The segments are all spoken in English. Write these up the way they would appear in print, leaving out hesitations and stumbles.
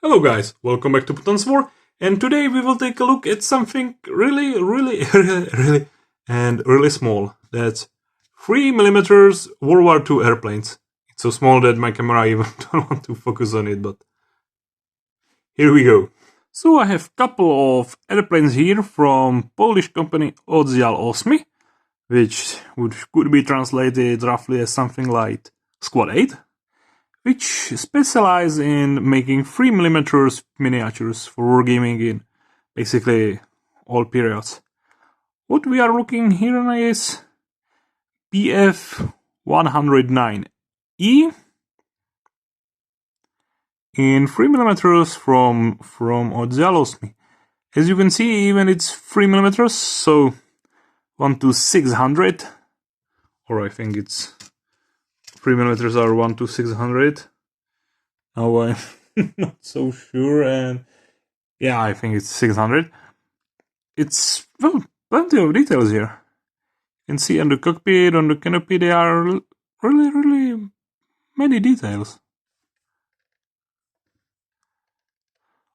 Hello guys, welcome back to Putin's War, and today we will take a look at something really, really small. That's 3mm World War II airplanes. It's so small that my camera even don't want to focus on it, but here we go. So I have a couple of airplanes here from Polish company Oddzial Osmy, which could be translated roughly as something like Squad 8. Which specialize in making 3mm miniatures for wargaming in basically all periods. What we are looking here on is BF109E in 3mm from Oddzial Osmy. As you can see, even it's 3mm, so 1 to 600, or I think it's 3mm are 1 to 600. Now I'm not so sure, and yeah, I think it's 600. It's, well, plenty of details here. You can see on the cockpit, on the canopy, there are really many details.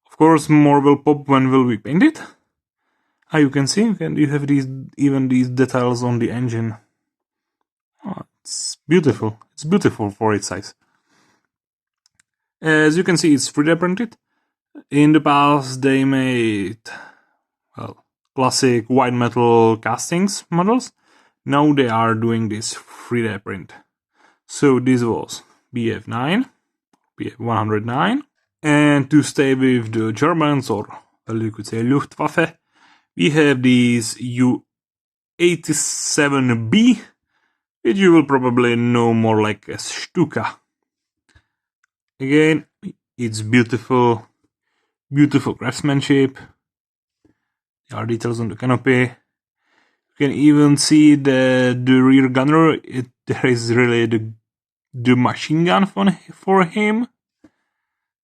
Of course, more will pop when will be painted. You can see, you have these details on the engine. Oh, it's beautiful. It's beautiful for its size. As you can see, it's 3D printed. In the past, they made, well, classic white metal castings models. Now they are doing this 3D print. So this was BF109. And to stay with the Germans, or well, you could say Luftwaffe, we have these U-87B, which you will probably know more like as Stuka. Again, it's beautiful craftsmanship. There are details on the canopy. You can even see the rear gunner. There is really the machine gun for him.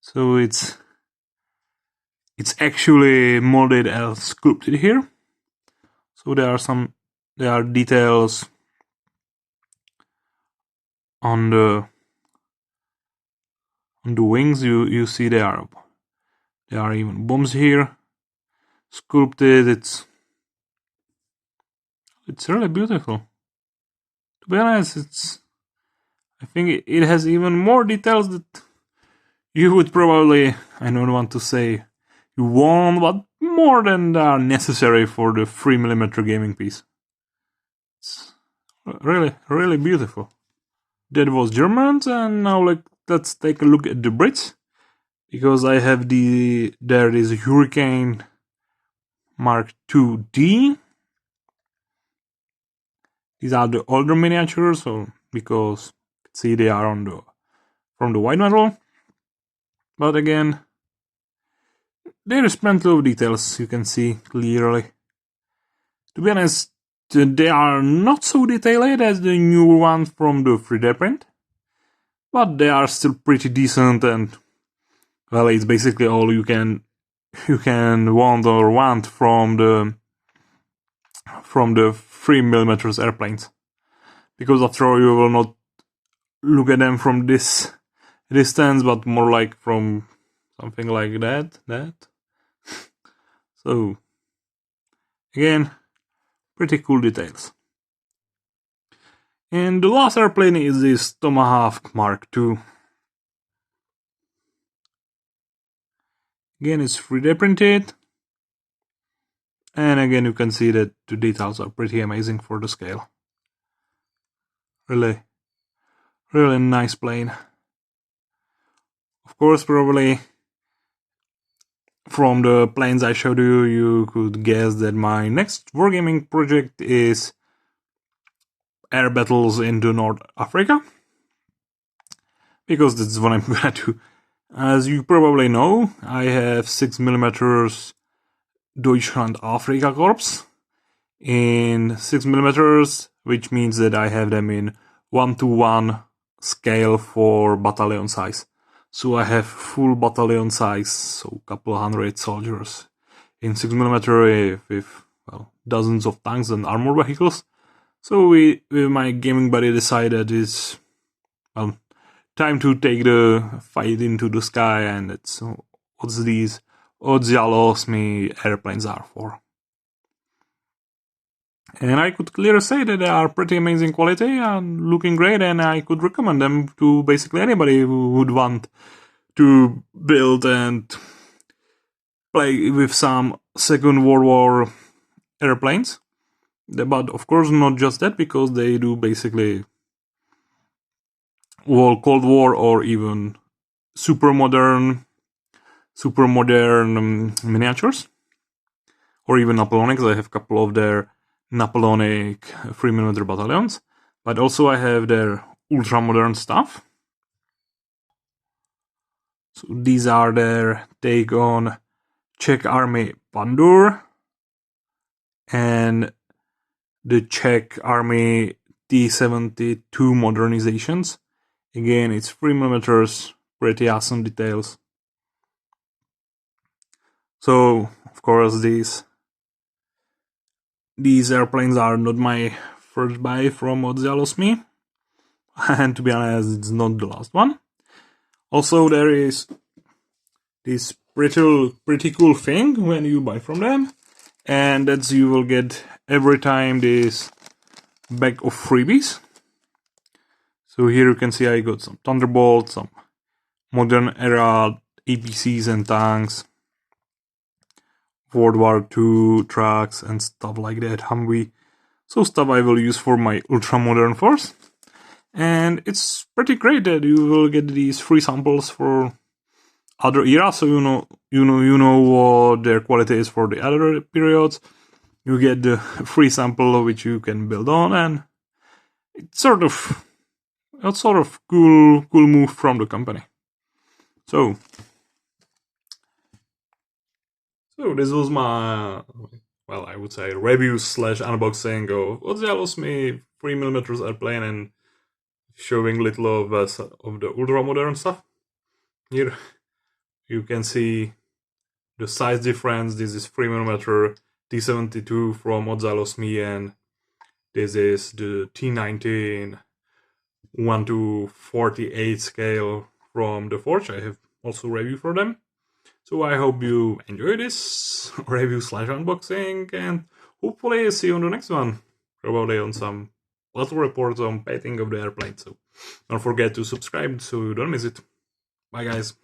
So it's actually molded and sculpted here. So there are details on the wings. You see there are even bombs here sculpted. It's really beautiful. To be honest, I think it has even more details that you would probably, I don't want to say you want, but more than are necessary for the 3mm gaming piece. It's really beautiful. That was Germans, and now let's take a look at the Brits, because I have there is Hurricane Mark II-D. These are the older miniatures, so because see they are from the white metal. But again, there is plenty of details you can see clearly. To be honest, they are not so detailed as the newer ones from the 3D print, but they are still pretty decent, and well, it's basically all you can want from the 3mm airplanes, because after all you will not look at them from this distance, but more like from something like that. So again, pretty cool details. And the last airplane is this Tomahawk Mark II. Again, it's 3D printed. And again, you can see that the details are pretty amazing for the scale. Really nice plane. Of course, probably from the planes I showed you, you could guess that my next wargaming project is air battles into North Africa, because that's what I'm gonna do. As you probably know, I have 6mm Deutschland Afrika Corps in 6mm, which means that I have them in 1:1 scale for battalion size. So I have full battalion size, so a couple hundred soldiers in 6mm with well, dozens of tanks and armor vehicles. So with my gaming buddy decided it's well time to take the fight into the sky, and that's what these Oddzial Osmy airplanes are for. And I could clearly say that they are pretty amazing quality and looking great, and I could recommend them to basically anybody who would want to build and play with some Second World War airplanes. But of course not just that, because they do basically Cold War or even super modern miniatures, or even Napoleonics. I have a couple of their Napoleonic 3mm battalions, but also I have their ultra modern stuff. So these are their take on Czech Army Pandur and the Czech Army T-72 modernizations. Again, it's 3mm, pretty awesome details. So, of course, these airplanes are not my first buy from Oddzial Osmy, and to be honest, it's not the last one. Also, there is this pretty cool thing when you buy from them, and that's you will get every time this bag of freebies. So here you can see I got some Thunderbolts, some modern era APCs and tanks, World War II trucks and stuff like that, Humvee. So stuff I will use for my ultra modern force. And it's pretty great that you will get these free samples for other eras, so you know what their quality is for the other periods. You get the free sample which you can build on, and it's sort of cool move from the company. So this was my, well, I would say review / unboxing of Oddzial Osmy 3mm airplane, and showing little of the ultra modern stuff. Here you can see the size difference. This is 3mm T-72 from Oddzial Osmy, and this is the T-19 1:48 scale from the Forge. I have also review for them. So I hope you enjoy this review / unboxing, and hopefully see you on the next one. Probably on some battle reports on painting of the airplane. So don't forget to subscribe so you don't miss it. Bye guys.